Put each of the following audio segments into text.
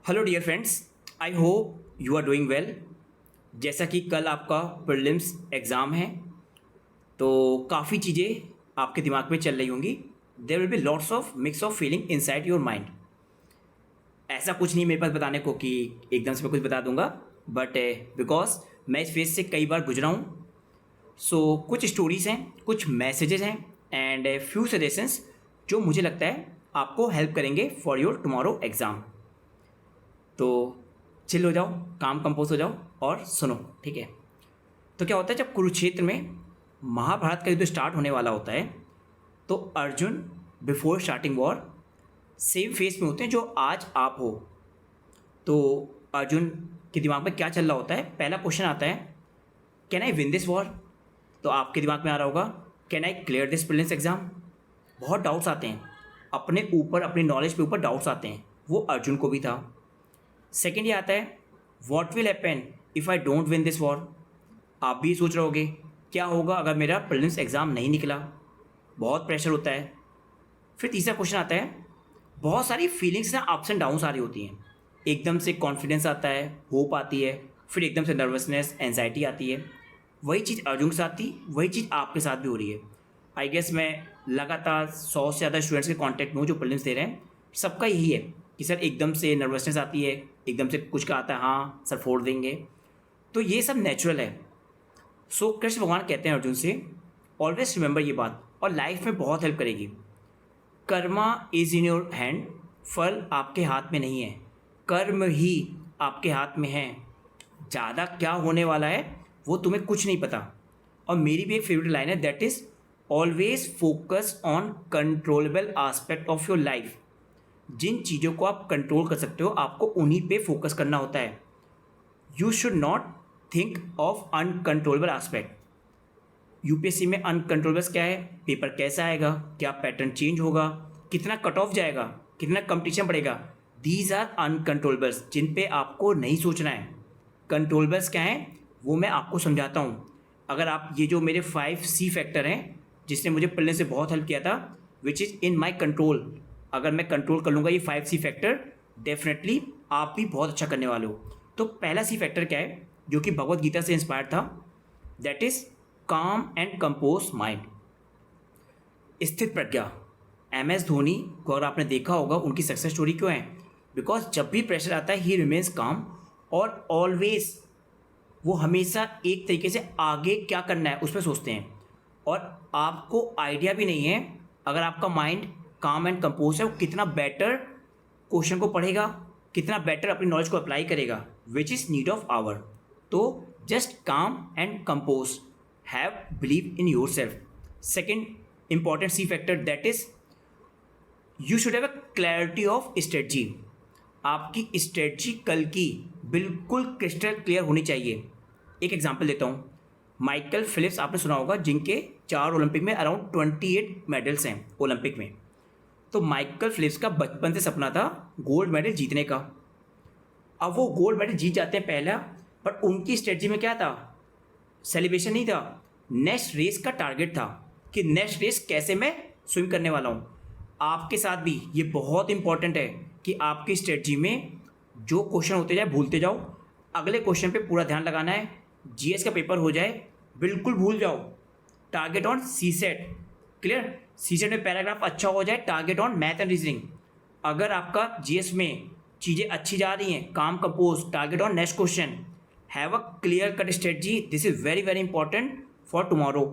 Hello dear friends, I hope you are doing well. जैसा कि कल आपका प्रीलिम्स एग्ज़ाम है, तो काफ़ी चीज़ें आपके दिमाग में चल रही होंगी। There will be lots of mix of feeling inside your mind. ऐसा कुछ नहीं मेरे पास बताने को कि एकदम से मैं कुछ बता दूंगा, बट बिकॉज मैं इस फेज से कई बार गुजरा हूँ। सो कुछ स्टोरीज हैं, कुछ मैसेजेस हैं एंड फ्यू सजेशंस जो मुझे लगता है आपको हेल्प करेंगे फॉर योर टुमारो एग्ज़ाम। तो चिल हो जाओ, काम कंपोज हो जाओ और सुनो, ठीक है। तो क्या होता है, जब कुरुक्षेत्र में महाभारत का युद्ध स्टार्ट होने वाला होता है, तो Arjun before starting war same face में होते हैं जो आज आप हो। तो अर्जुन के दिमाग में क्या चल रहा होता है? पहला क्वेश्चन आता है, can I win this war? तो आपके दिमाग में आ रहा होगा, can I clear this prelims exam? बहुत डाउट्स आते हैं, अपने ऊपर, अपनी नॉलेज के ऊपर डाउट्स आते हैं। वो अर्जुन को भी था। सेकेंड ये आता है, what will happen if I don't win this war? आप भी सोच रहे होगे, क्या होगा अगर मेरा प्रीलिम्स एग्ज़ाम नहीं निकला? बहुत प्रेशर होता है। फिर तीसरा क्वेश्चन आता है, बहुत सारी फीलिंग्स ना अप्स एंड डाउन्स आ रही होती हैं। एकदम से कॉन्फिडेंस आता है, होप आती है, फिर एकदम से नर्वसनेस, एंजाइटी आती है। वही चीज़ अर्जुन के साथ थी, वही चीज़ आपके साथ भी हो रही है। आई गेस मैं लगातार 100 से ज़्यादा स्टूडेंट्स के कॉन्टैक्ट में हूँ जो प्रीलिम्स दे रहे हैं। सबका यही है कि सर एकदम से नर्वसनेस आती है, एकदम से कुछ का आता है, हाँ सर फोड़ देंगे। तो ये सब नेचुरल है। सो कृष्ण भगवान कहते हैं अर्जुन से, ऑलवेज रिमेंबर ये बात, और लाइफ में बहुत हेल्प करेगी। Karma is in your hand, फल आपके हाथ में नहीं है, कर्म ही आपके हाथ में है। ज़्यादा क्या होने वाला है वो तुम्हें कुछ नहीं पता। और मेरी भी एक फेवरेट लाइन है, that is always focus on controllable aspect of your life. जिन चीज़ों को आप कंट्रोल कर सकते हो, आपको उन्हीं पे फोकस करना होता है। You should not think of uncontrollable aspect. UPSC में अनकंट्रोलेबल्स क्या है? पेपर कैसा आएगा, क्या पैटर्न चेंज होगा, कितना कट ऑफ जाएगा, कितना कंपटीशन बढ़ेगा। दीज आर अनकंट्रोलेबल्स जिन पे आपको नहीं सोचना है। कंट्रोलेबल्स क्या है वो मैं आपको समझाता हूँ। अगर आप ये जो मेरे 5C फैक्टर हैं जिसने मुझे पढ़ने से बहुत हेल्प किया था, which is in my control, अगर मैं कंट्रोल कर लूँगा ये 5C फैक्टर, डेफिनेटली आप भी बहुत अच्छा करने वाले हो। तो पहला C फैक्टर क्या है जो कि भगवत गीता से इंस्पायर था? दैट इज़ काम एंड कंपोज माइंड, स्थित प्रज्ञा। MS धोनी को अगर आपने देखा होगा, उनकी सक्सेस स्टोरी क्यों है? बिकॉज जब भी प्रेशर आता है ही रिमेन्स काम, और ऑलवेज वो हमेशा एक तरीके से आगे क्या करना है उस पर सोचते हैं। और आपको आइडिया भी नहीं है, अगर आपका माइंड काम एंड कंपोज है, वो कितना बेटर क्वेश्चन को पढ़ेगा, कितना बेटर अपनी नॉलेज को अप्लाई करेगा, which is need of hour. तो just calm and compose, have believe in yourself. Second important C factor, that is you should have a clarity of strategy. आपकी strategy कल की बिल्कुल crystal clear होनी चाहिए। एक example देता हूँ, माइकल फिलिप्स आपने सुना होगा, जिनके 4 ओलंपिक में अराउंड 28 मेडल्स हैं ओलंपिक में। तो माइकल फिलिप्स का बचपन से सपना था गोल्ड मेडल जीतने का। अब वो गोल्ड मेडल जीत जाते हैं पहला, पर उनकी स्ट्रेटजी में क्या था? सेलिब्रेशन नहीं था, नेक्स्ट रेस का टारगेट था कि नेक्स्ट रेस कैसे मैं स्विम करने वाला हूँ। आपके साथ भी ये बहुत इंपॉर्टेंट है कि आपकी स्ट्रेटजी में जो क्वेश्चन होते जाए भूलते जाओ, अगले क्वेश्चन पे पूरा ध्यान लगाना है। GS का पेपर हो जाए, बिल्कुल भूल जाओ। Target on CSET, clear? CSET में पैराग्राफ अच्छा हो जाए, target on math and reasoning. अगर आपका GS में चीज़ें अच्छी जा रही हैं, calm compose, target on next question, have a clear cut strategy. This is very very important for tomorrow.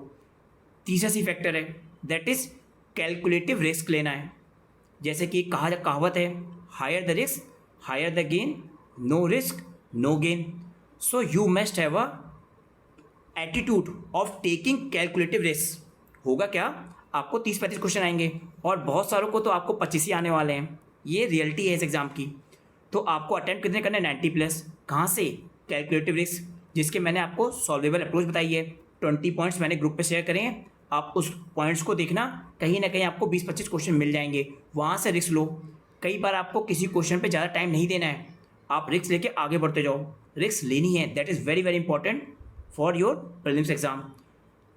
तीसरा C फैक्टर है, दैट इज कैलकुलेटिव रिस्क लेना है। जैसे कि कहावत है, higher the risk higher the gain, no risk no gain. So you must have a attitude of taking calculative risk. होगा क्या, आपको 30-35 क्वेश्चन आएंगे और बहुत सारों को तो आपको 25 ही आने वाले हैं। ये रियलिटी है इस एग्ज़ाम की। तो आपको अटेम्प्ट कितने करने? 90+। कहाँ से? कैलकुलेटिव रिस्क, जिसके मैंने आपको सॉल्वेबल अप्रोच बताई है। 20 पॉइंट्स मैंने ग्रुप पे शेयर करें हैं, आप उस पॉइंट्स को देखना, कहीं ना कहीं आपको 20-25 क्वेश्चन मिल जाएंगे। वहाँ से रिस्क लो। कई बार आपको किसी क्वेश्चन पे ज़्यादा टाइम नहीं देना है, आप रिस्क लेके आगे बढ़ते जाओ। रिस्क लेनी है, that is very very important for your prelims exam.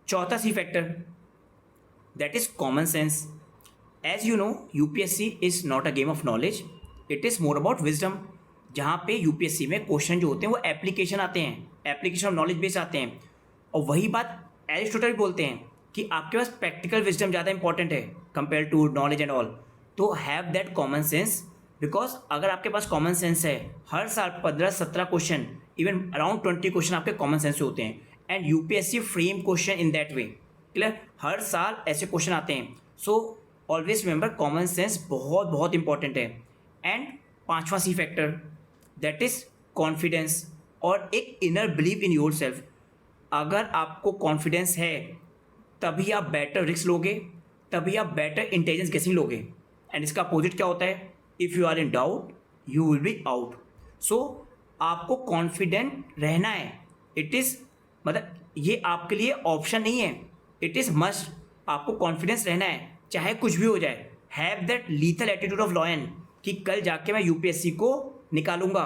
चौथा C factor, that is common sense. As you know, UPSC is not a game of knowledge, it is more about wisdom. जहाँ पे UPSC में question जो होते हैं वो application आते हैं, एप्लीकेशन ऑफ नॉलेज बेस आते हैं। और वही बात एरिस्टोटल भी बोलते हैं कि आपके पास प्रैक्टिकल विजडम ज़्यादा इंपॉर्टेंट है compare to knowledge and all. तो have that common sense, because अगर आपके पास कॉमन सेंस है, हर साल 15-17 क्वेश्चन, इवन अराउंड 20 क्वेश्चन आपके कॉमन सेंस से होते हैं, and UPSC frame question in that way. Clear, हर साल ऐसे क्वेश्चन आते हैं। So always remember common sense बहुत बहुत इंपॉर्टेंट है। एंड पांचवा C factor that is confidence और एक inner believe in your self. अगर आपको कॉन्फिडेंस है तभी आप बेटर रिस्क लोगे, तभी आप बेटर इंटेलिजेंस गेसिंग लोगे। एंड इसका अपोजिट क्या होता है, if you are in doubt you will be out. So आपको कॉन्फिडेंट रहना है। इट इज़ मतलब ये आपके लिए ऑप्शन नहीं है, इट इज़ मस्ट। आपको कॉन्फिडेंस रहना है चाहे कुछ भी हो जाए। Have that lethal attitude of lion कि कल जाके मैं यूपीएससी को निकालूंगा।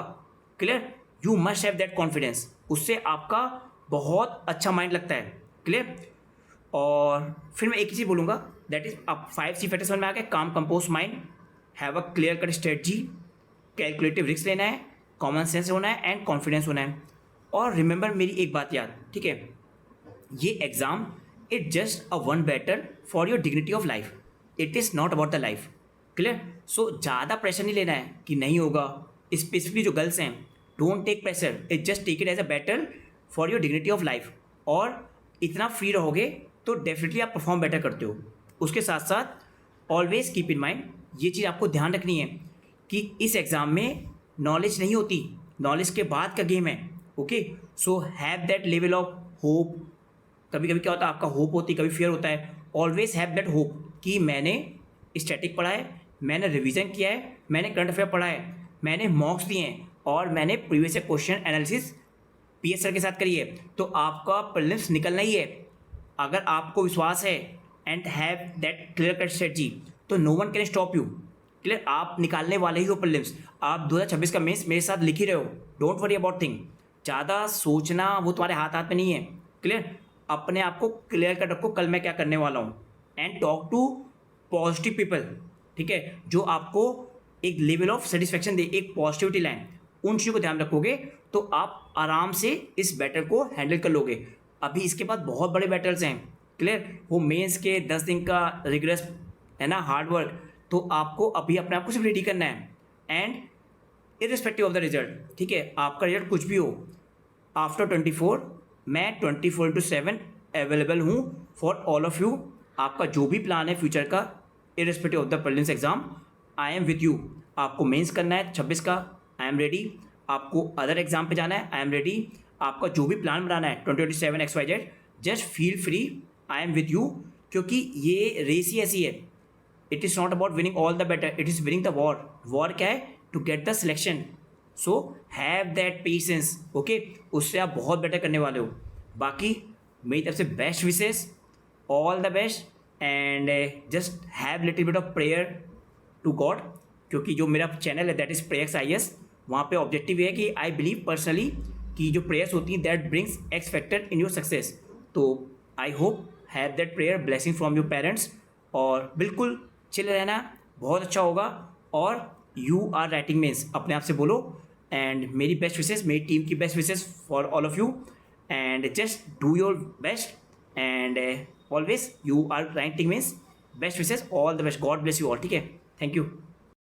Clear, you must have that confidence. उससे आपका बहुत अच्छा माइंड लगता है। क्लियर, और फिर मैं एक ही चीज़ बोलूँगा, दैट इज आप 5 सी फैक्टर्स समझ में आ गए। काम compose mind, have a clear cut strategy, calculative risk लेना है, कॉमन सेंस होना है एंड कॉन्फिडेंस होना है। और रिमेंबर मेरी एक बात याद, ठीक है, ये exam it just a one battle for your dignity of life, it is not about the life. Clear, so ज़्यादा प्रेशर नहीं लेना है कि नहीं होगा। स्पेसिफिकली जो गर्ल्स हैं, don't take pressure, it just take it as a battle for your dignity of life. और इतना फ्री रहोगे तो डेफिनेटली आप परफॉर्म बेटर करते हो। उसके साथ साथ ऑलवेज कीप इन माइंड, ये चीज़ आपको ध्यान रखनी है कि इस एग्ज़ाम में नॉलेज नहीं होती, नॉलेज के बाद का गेम है। Okay, so have that level of hope. कभी कभी क्या होता है, आपका होप होती है, कभी फियर होता है। ऑलवेज हैव दैट होप कि मैंने स्टैटिक पढ़ा है, मैंने रिवीजन किया है, मैंने करंट अफेयर पढ़ा है, मैंने मॉक्स दिए हैं और मैंने previous year question analysis PS sir के साथ करी है। तो आपका प्रीलिम्स निकलना ही है। अगर आपको विश्वास है and have that clear cut strategy, तो no one can stop you. Clear, आप निकालने वाले ही हो प्रीलिम्स। आप 2026 का मेंस मेरे साथ लिख ही रहे हो। डोंट वरी अबाउट थिंग, ज़्यादा सोचना वो तुम्हारे हाथ हाथ में नहीं है। क्लियर, अपने आप को क्लियर कट रखो, कल मैं क्या करने वाला हूँ। And talk to positive people, ठीक है, जो आपको एक लेवल ऑफ सेटिस्फेक्शन दे, एक पॉजिटिविटी लाइन। उन चीज़ों को ध्यान रखोगे तो आप आराम से इस बैटल को हैंडल कर लोगे। अभी इसके बाद बहुत बड़े बैटल्स हैं। क्लियर, वो मेंस के 10 दिन का रिग्रेस है ना, हार्ड वर्क। तो आपको अभी अपने आप को सिर्फ रेडी करना है। And irrespective of the result, ठीक है, आपका रिजल्ट कुछ भी हो, आफ्टर 24 मैं 24/7 अवेलेबल हूँ फॉर ऑल ऑफ यू। आपका जो भी प्लान है फ्यूचर का, irrespective of the prelims exam, I am with you. आपको मेंस करना है 26 का, आई एम रेडी। आपको अदर एग्जाम पे जाना है, आई एम रेडी। आपका जो भी प्लान बनाना है 2027 XYZ, just feel free, I am with you. क्योंकि ये रेस ही ऐसी है, it is not about winning all the better, it is winning the war. War क्या है, to get the selection. So have that patience, okay, उससे आप बहुत बेटर करने वाले हो। बाकी मेरी तरफ से best wishes, all the best. And just have little bit of prayer to God, क्योंकि जो मेरा चैनल है दैट इज़ प्रेयर्स IAS, वहाँ पे ऑब्जेक्टिव है कि आई बिलीव पर्सनली कि जो प्रेयर्स होती हैं that brings X factor in your success. तो I hope have that prayer blessing from your parents. और बिल्कुल चिल रहना, बहुत अच्छा होगा। और यू आर राइटिंग मीन्स अपने आप से बोलो। एंड मेरी बेस्ट विशेस, मेरी टीम की best wishes for all of you. And just do your best and always you are writing means best wishes, all the best, God bless you all. ठीक है, thank you.